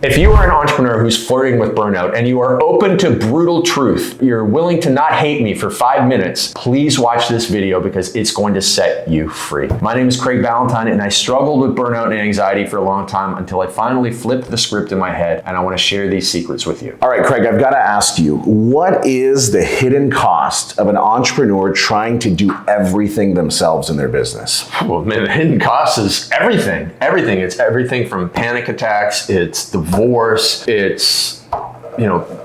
If you are an entrepreneur who's flirting with burnout and you are open to brutal truth, you're willing to not hate me for 5 minutes, please watch this video because it's going to set you free. My name is Craig Ballantyne and I struggled with burnout and anxiety for a long time until I finally flipped the script in my head, and I want to share these secrets with you. All right, Craig, I've got to ask you, what is the hidden cost of an entrepreneur trying to do everything themselves in their business? Well, man, the hidden cost is everything. Everything. It's everything from panic attacks, it's divorce, it's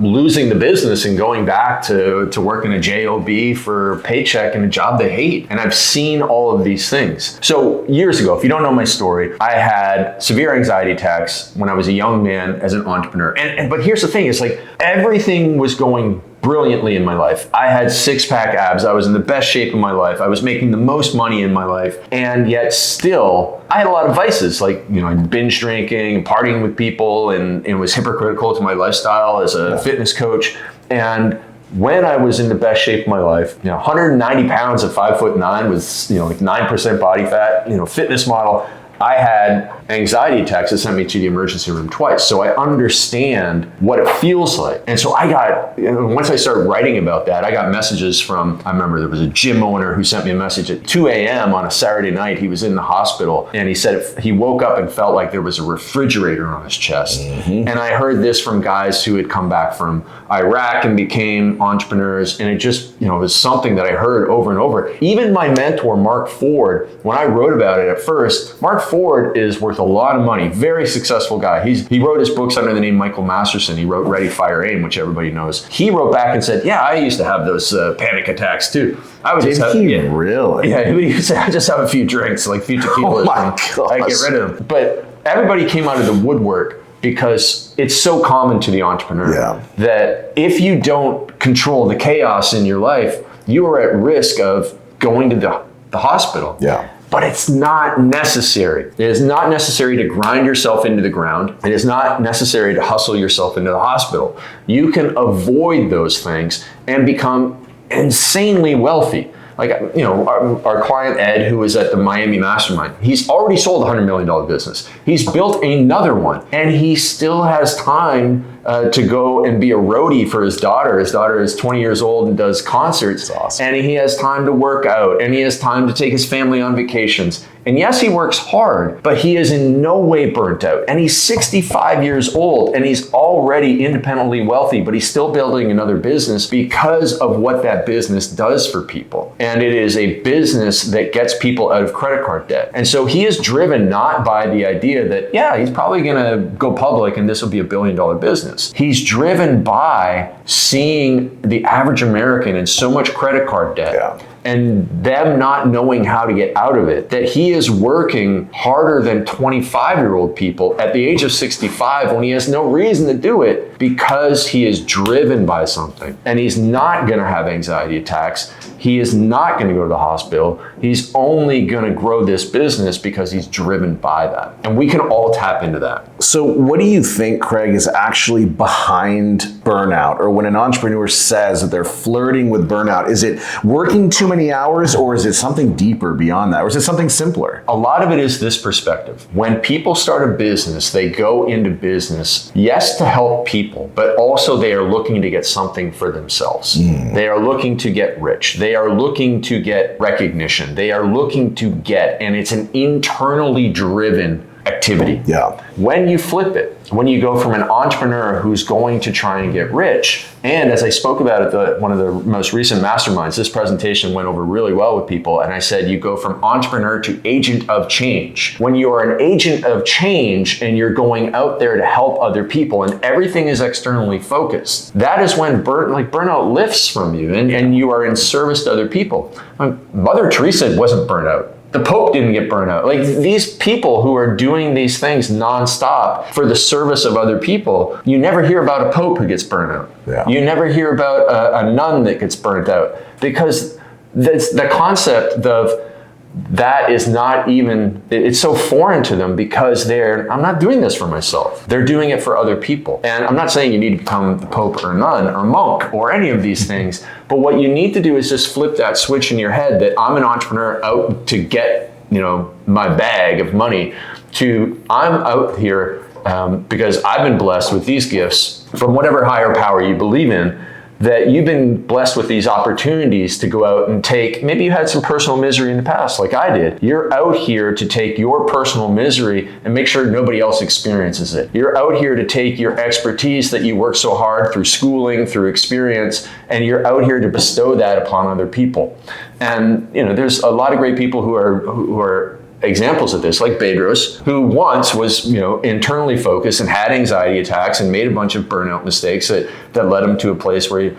losing the business and going back to working a job for a paycheck and a job they hate. And I've seen all of these things. So years ago, if you don't know my story, I had severe anxiety attacks when I was a young man as an entrepreneur. But here's the thing, it's like everything was going brilliantly in my life. I had six-pack abs. I was in the best shape of my life. I was making the most money in my life. And yet still, I had a lot of vices, like, binge drinking, partying with people, and was hypocritical to my lifestyle as a fitness coach. And when I was in the best shape of my life, 190 pounds at 5'9" with, like 9% body fat, fitness model, I had anxiety attacks that sent me to the emergency room twice. So I understand what it feels like. And so once I started writing about that, I got messages from, I remember there was a gym owner who sent me a message at 2 a.m. on a Saturday night. He was in the hospital and he said he woke up and felt like there was a refrigerator on his chest. Mm-hmm. And I heard this from guys who had come back from Iraq and became entrepreneurs. And it just, was something that I heard over and over. Even my mentor, Mark Ford, when I wrote about it at first, Mark Ford is worth a lot of money, very successful guy. He wrote his books under the name Michael Masterson. He wrote Ready, Fire, Aim, which everybody knows. He wrote back and said, yeah, I used to have those panic attacks too. Really? Yeah, he used to just have a few drinks, like a few tequilas. Oh my God. I get rid of them. But everybody came out of the woodwork because it's so common to the entrepreneur that if you don't control the chaos in your life, you are at risk of going to the hospital. Yeah. But it's not necessary. It is not necessary to grind yourself into the ground. It is not necessary to hustle yourself into the hospital. You can avoid those things and become insanely wealthy. Like, our client Ed, who was at the Miami Mastermind, he's already sold a $100 million business. He's built another one, and he still has time to go and be a roadie for his daughter. His daughter is 20 years old and does concerts. That's awesome. And he has time to work out, and he has time to take his family on vacations. And yes, he works hard, but he is in no way burnt out. And he's 65 years old, and he's already independently wealthy, but he's still building another business because of what that business does for people. And it is a business that gets people out of credit card debt. And so he is driven not by the idea that, he's probably gonna go public and this will be $1 billion business. He's driven by seeing the average American in so much credit card debt. And them not knowing how to get out of it, that he is working harder than 25-year-old people at the age of 65 when he has no reason to do it because he is driven by something. And he's not gonna have anxiety attacks. He is not gonna go to the hospital. He's only gonna grow this business because he's driven by that. And we can all tap into that. So what do you think, Craig, is actually behind burnout? Or when an entrepreneur says that they're flirting with burnout, is it working too many hours, or is it something deeper beyond that? Or is it something simpler? A lot of it is this perspective. When people start a business, they go into business, yes, to help people, but also they are looking to get something for themselves. They are looking to get rich. They are looking to get recognition. They are looking to get, and it's an internally driven activity. Yeah. When you flip it, when you go from an entrepreneur who's going to try and get rich, and as I spoke about at one of the most recent masterminds, this presentation went over really well with people, and I said you go from entrepreneur to agent of change. When you are an agent of change and you're going out there to help other people and everything is externally focused, that is when burnout lifts from you and you are in service to other people. Mother Teresa wasn't burnt out. The Pope didn't get burnt out. Like, these people who are doing these things nonstop for the service of other people, you never hear about a Pope who gets burnt out. Yeah. You never hear about a nun that gets burnt out, because the concept of that is not even, it's so foreign to them because I'm not doing this for myself. They're doing it for other people. And I'm not saying you need to become the Pope or a nun or a monk or any of these things, but what you need to do is just flip that switch in your head that I'm an entrepreneur out to get, my bag of money, to I'm out here because I've been blessed with these gifts from whatever higher power you believe in, that you've been blessed with these opportunities to go out and take, maybe you had some personal misery in the past like I did. You're out here to take your personal misery and make sure nobody else experiences it. You're out here to take your expertise that you work so hard through schooling, through experience, and you're out here to bestow that upon other people. And there's a lot of great people who are examples of this, like Bedros, who once was, internally focused and had anxiety attacks and made a bunch of burnout mistakes that led him to a place where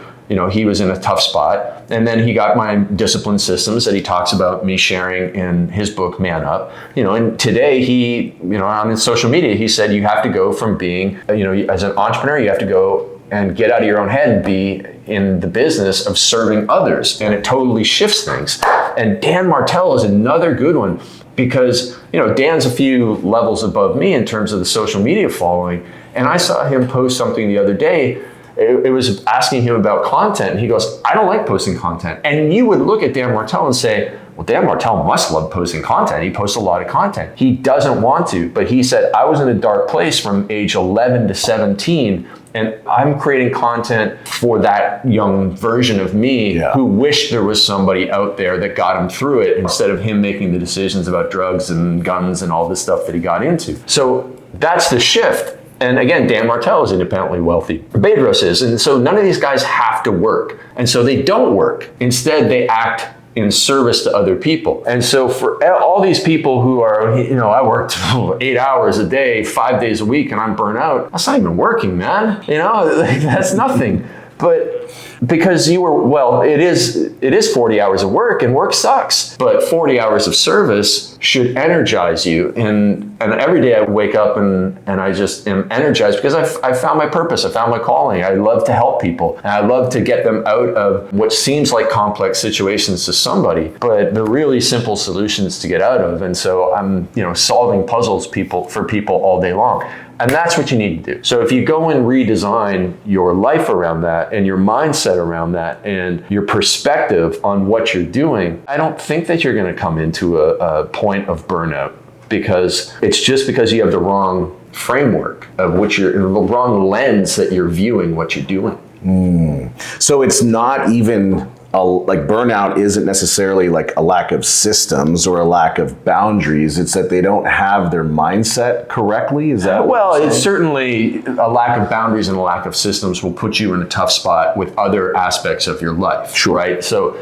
he was in a tough spot. And then he got my discipline systems that he talks about me sharing in his book, Man Up. And today he, on his social media, he said, you have to go from being, as an entrepreneur, you have to go and get out of your own head and be in the business of serving others. And it totally shifts things. And Dan Martell is another good one, because Dan's a few levels above me in terms of the social media following. And I saw him post something the other day. It was asking him about content, and he goes, I don't like posting content. And you would look at Dan Martell and say, well, Dan Martell must love posting content. He posts a lot of content. He doesn't want to, but he said, I was in a dark place from age 11 to 17, and I'm creating content for that young version of me who wished there was somebody out there that got him through it, instead of him making the decisions about drugs and guns and all this stuff that he got into. So that's the shift. And again, Dan Martell is independently wealthy. Bedros is. And so none of these guys have to work. And so they don't work. Instead, they act in service to other people. And so for all these people who are, I worked 8 hours a day, 5 days a week, and I'm burnt out, that's not even working, man. That's nothing. But because it is 40 hours of work, and work sucks, but 40 hours of service should energize you. And every day I wake up and I just am energized because I found my purpose. I found my calling. I love to help people, and I love to get them out of what seems like complex situations to somebody, but they're really simple solutions to get out of. And so I'm, solving puzzles for people all day long. And that's what you need to do. So if you go and redesign your life around that, and your mindset around that, and your perspective on what you're doing, I don't think that you're going to come into a point of burnout, because it's just because you have the wrong framework of which you're in the wrong lens that you're viewing what you're doing. So it's not even like burnout isn't necessarily like a lack of systems or a lack of boundaries. It's that they don't have their mindset correctly. Is that well? It's certainly a lack of boundaries and a lack of systems will put you in a tough spot with other aspects of your life. Sure. Right. So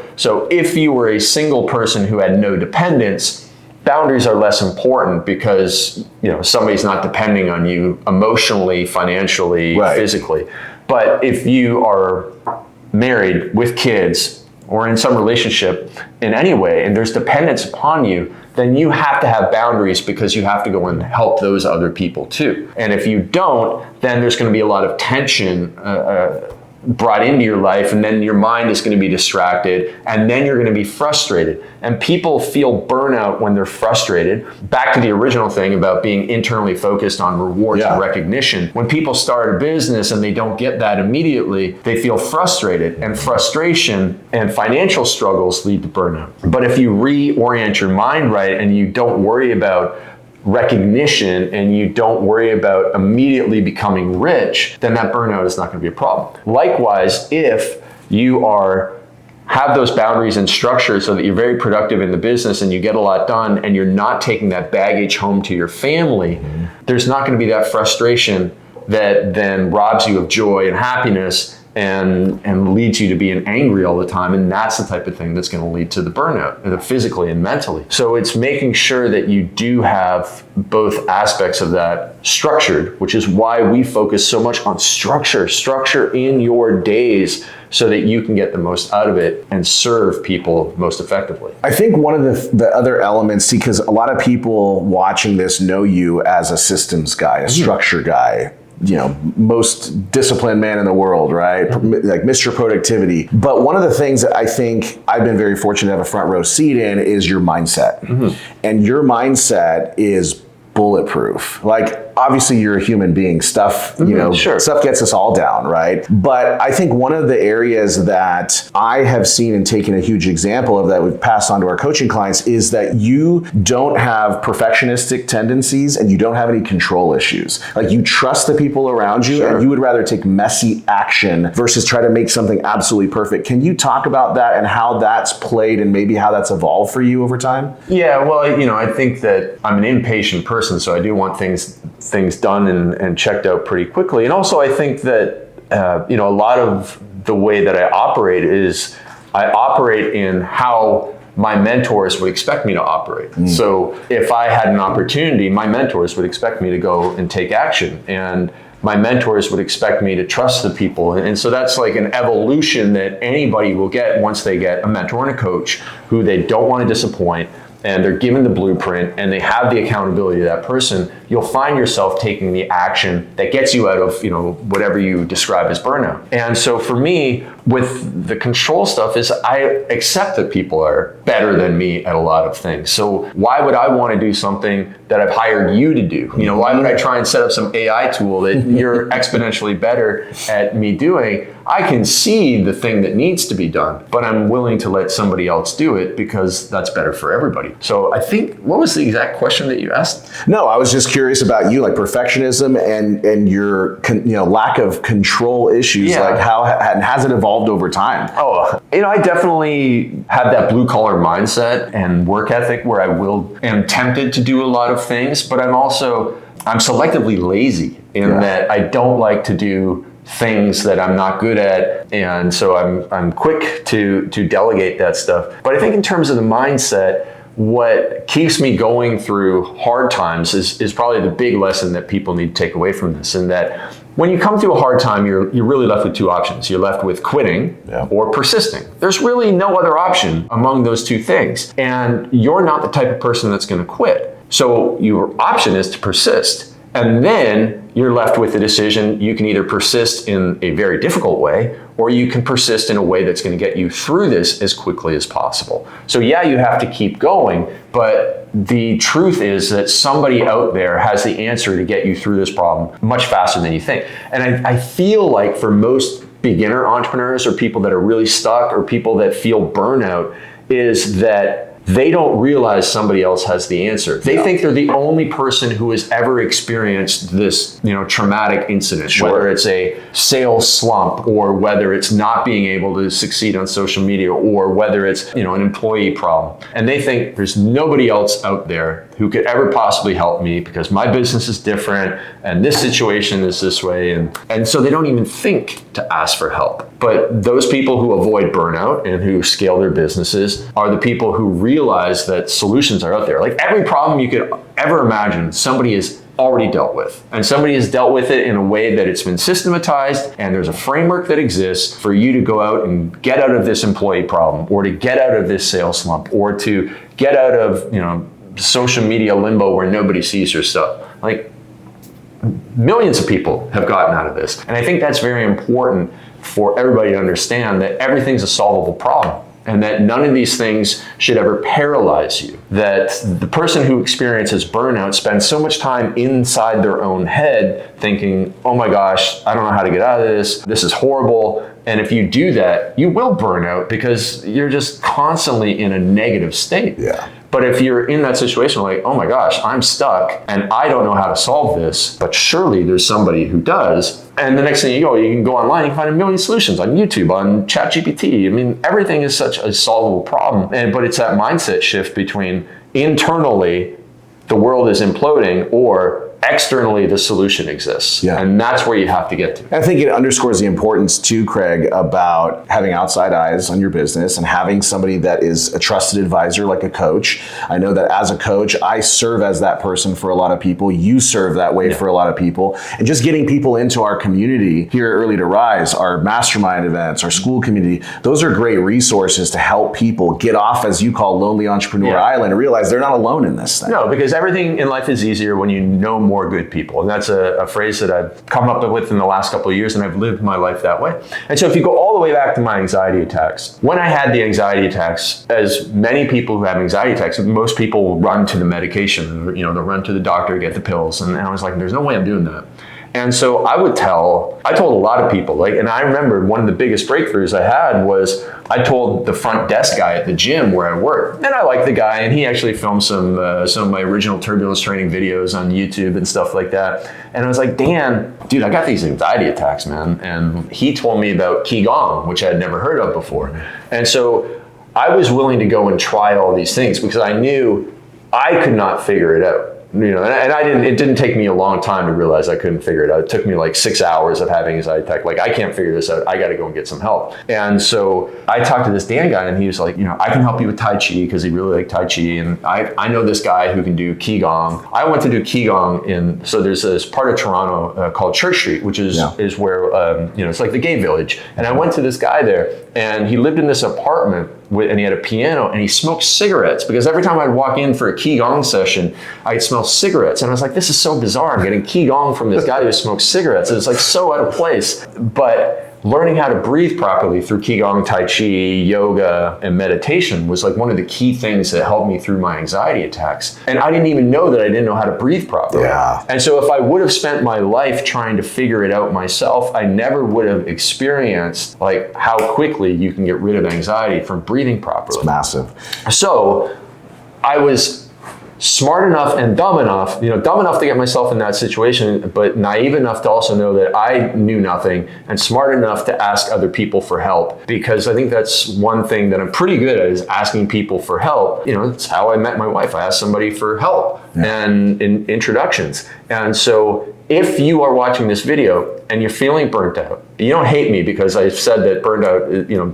if you were a single person who had no dependents, boundaries are less important, because somebody's not depending on you emotionally, financially, physically. But if you are married with kids, or in some relationship in any way, and there's dependence upon you, then you have to have boundaries, because you have to go and help those other people too. And if you don't, then there's going to be a lot of tension brought into your life, and then your mind is going to be distracted, and then you're going to be frustrated. And people feel burnout when they're frustrated. Back to the original thing about being internally focused on rewards and recognition. When people start a business and they don't get that immediately, they feel frustrated, and frustration and financial struggles lead to burnout. But if you reorient your mind right, and you don't worry about recognition, and you don't worry about immediately becoming rich, then that burnout is not going to be a problem. Likewise, if you have those boundaries and structure so that you're very productive in the business and you get a lot done, and you're not taking that baggage home to your family, there's not going to be that frustration that then robs you of joy and happiness and leads you to being angry all the time. And that's the type of thing that's going to lead to the burnout, physically and mentally. So it's making sure that you do have both aspects of that structured, which is why we focus so much on structure in your days, so that you can get the most out of it and serve people most effectively. I think one of the other elements, because a lot of people watching this know you as a systems guy, a structure guy, most disciplined man in the world, right? Like Mr. Productivity. But one of the things that I think I've been very fortunate to have a front row seat in is your mindset. And your mindset is bulletproof. Like, obviously you're a human being. Stuff, Sure. stuff gets us all down, right? But I think one of the areas that I have seen and taken a huge example of that we've passed on to our coaching clients is that you don't have perfectionistic tendencies and you don't have any control issues. Like, you trust the people around you, and you would rather take messy action versus try to make something absolutely perfect. Can you talk about that and how that's played and maybe how that's evolved for you over time? Yeah, well, I think that I'm an impatient person, so I do want things done and checked out pretty quickly. And also, I think that a lot of the way that I operate is I operate in how my mentors would expect me to operate. So if I had an opportunity, my mentors would expect me to go and take action, and my mentors would expect me to trust the people. And so that's like an evolution that anybody will get once they get a mentor and a coach who they don't want to disappoint, and they're given the blueprint and they have the accountability to that person. You'll find yourself taking the action that gets you out of, whatever you describe as burnout. And so for me, with the control stuff, is I accept that people are better than me at a lot of things. So why would I want to do something that I've hired you to do? Why would I try and set up some AI tool that you're exponentially better at me doing? I can see the thing that needs to be done, but I'm willing to let somebody else do it because that's better for everybody. So I think, what was the exact question that you asked? No, I was just curious about you, like perfectionism and your lack of control issues. Yeah. Like, how has it evolved over time? Oh, I definitely have that blue collar mindset and work ethic where I am tempted to do a lot of things, but I'm selectively lazy in that I don't like to do things that I'm not good at, and so I'm quick to delegate that stuff. But I think in terms of the mindset, what keeps me going through hard times is probably the big lesson that people need to take away from this, and that when you come through a hard time, you're really left with two options. You're left with quitting or persisting. There's really no other option among those two things, and you're not the type of person that's going to quit. So your option is to persist. And then you're left with the decision. You can either persist in a very difficult way, or you can persist in a way that's going to get you through this as quickly as possible. So yeah, you have to keep going, but the truth is that somebody out there has the answer to get you through this problem much faster than you think. And I feel like for most beginner entrepreneurs or people that are really stuck or people that feel burnout, is that they don't realize somebody else has the answer. They think they're the only person who has ever experienced this, traumatic incident, whether it's a sales slump or whether it's not being able to succeed on social media or whether it's, an employee problem. And they think there's nobody else out there who could ever possibly help me because my business is different and this situation is this way. And so they don't even think to ask for help. But those people who avoid burnout and who scale their businesses are the people who realize that solutions are out there. Like every problem you could ever imagine, somebody has already dealt with. And somebody has dealt with it in a way that it's been systematized, and there's a framework that exists for you to go out and get out of this employee problem, or to get out of this sales slump, or to get out of, social media limbo where nobody sees your stuff. Like millions of people have gotten out of this. And I think that's very important for everybody to understand, that everything's a solvable problem and that none of these things should ever paralyze you. That the person who experiences burnout spends so much time inside their own head thinking, oh my gosh, I don't know how to get out of this. This is horrible. And if you do that, you will burn out because you're just constantly in a negative state. Yeah. But if you're in that situation like, oh my gosh, I'm stuck and I don't know how to solve this, but surely there's somebody who does. And the next thing you can go online, you can find a million solutions on YouTube, on ChatGPT. I mean, everything is such a solvable problem. But it's that mindset shift between internally, the world is imploding, or externally, the solution exists. Yeah. And that's where you have to get to. I think it underscores the importance too, Craig, about having outside eyes on your business and having somebody that is a trusted advisor like a coach. I know that as a coach, I serve as that person for a lot of people. You serve that way for a lot of people. And just getting people into our community here at Early to Rise, our mastermind events, our school community, those are great resources to help people get off, as you call, Lonely Entrepreneur Island, and realize they're not alone in this thing. No, because everything in life is easier when you know more more good people. And that's a phrase that I've come up with in the last couple of years, and I've lived my life that way. And so if you go all the way back to my anxiety attacks, when I had the anxiety attacks, as many people who have anxiety attacks, most people will run to the medication, they'll run to the doctor, get the pills. And I was like, there's no way I'm doing that. And so I told a lot of people, and I remember one of the biggest breakthroughs I had was I told the front desk guy at the gym where I worked, and I liked the guy, and he actually filmed some of my original turbulence training videos on YouTube and stuff like that. And I was like, Dan, dude, I got these anxiety attacks, man. And he told me about Qigong, which I had never heard of before. And so I was willing to go and try all these things because I knew I could not figure it out. And I didn't. It didn't take me a long time to realize I couldn't figure it out. It took me like 6 hours of having anxiety attack. Like, I can't figure this out. I got to go and get some help. And so I talked to this Dan guy, and he was like, I can help you with Tai Chi because he really liked Tai Chi, and I know this guy who can do Qigong. I went to do Qigong so there's this part of Toronto called Church Street, which is where it's like the gay village. And I went to this guy there, and he lived in this apartment. And he had a piano, and he smoked cigarettes, because every time I'd walk in for a Qigong session, I'd smell cigarettes. And I was like, this is so bizarre. I'm getting Qigong from this guy who smokes cigarettes. It's like so out of place. But learning how to breathe properly through Qigong, Tai Chi, yoga, and meditation was like one of the key things that helped me through my anxiety attacks. And I didn't even know that I didn't know how to breathe properly. Yeah. And so if I would have spent my life trying to figure it out myself, I never would have experienced like how quickly you can get rid of anxiety from breathing properly. It's massive. So I was smart enough and dumb enough to get myself in that situation, but naive enough to also know that I knew nothing, and smart enough to ask other people for help, because I think that's one thing that I'm pretty good at, is asking people for help. It's how I met my wife. I asked somebody for help and in introductions. And so if you are watching this video and you're feeling burnt out, you don't hate me because I've said that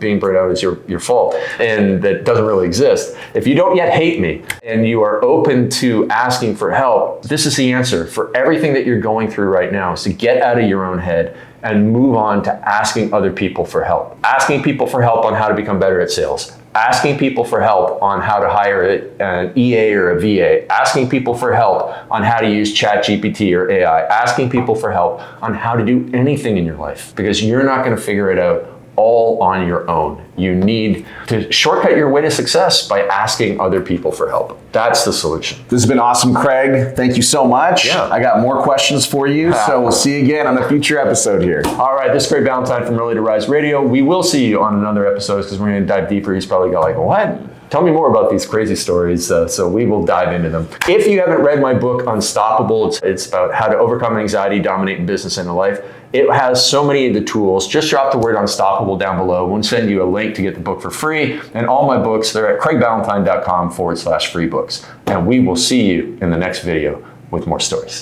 being burnt out is your fault, and that doesn't really exist. If you don't yet hate me and you are open to asking for help, this is the answer for everything that you're going through right now, is to get out of your own head and move on to asking other people for help. Asking people for help on how to become better at sales. Asking people for help on how to hire an EA or a VA. Asking people for help on how to use ChatGPT or AI. Asking people for help on how to do anything in your life, because you're not going to figure it out all on your own. You need to shortcut your way to success by asking other people for help. That's the solution. This has been awesome, Craig. Thank you so much. Yeah. I got more questions for you, so we'll see you again on a future episode here. All right, this is Craig Ballantyne from Early to Rise Radio. We will see you on another episode, because we're going to dive deeper. He's probably got like, what? Tell me more about these crazy stories. So we will dive into them. If you haven't read my book, Unstoppable, it's about how to overcome anxiety, dominate in business and in life. It has so many of the tools. Just drop the word Unstoppable down below. We'll send you a link to get the book for free. And all my books, they're at craigballantyne.com/free books. And we will see you in the next video with more stories.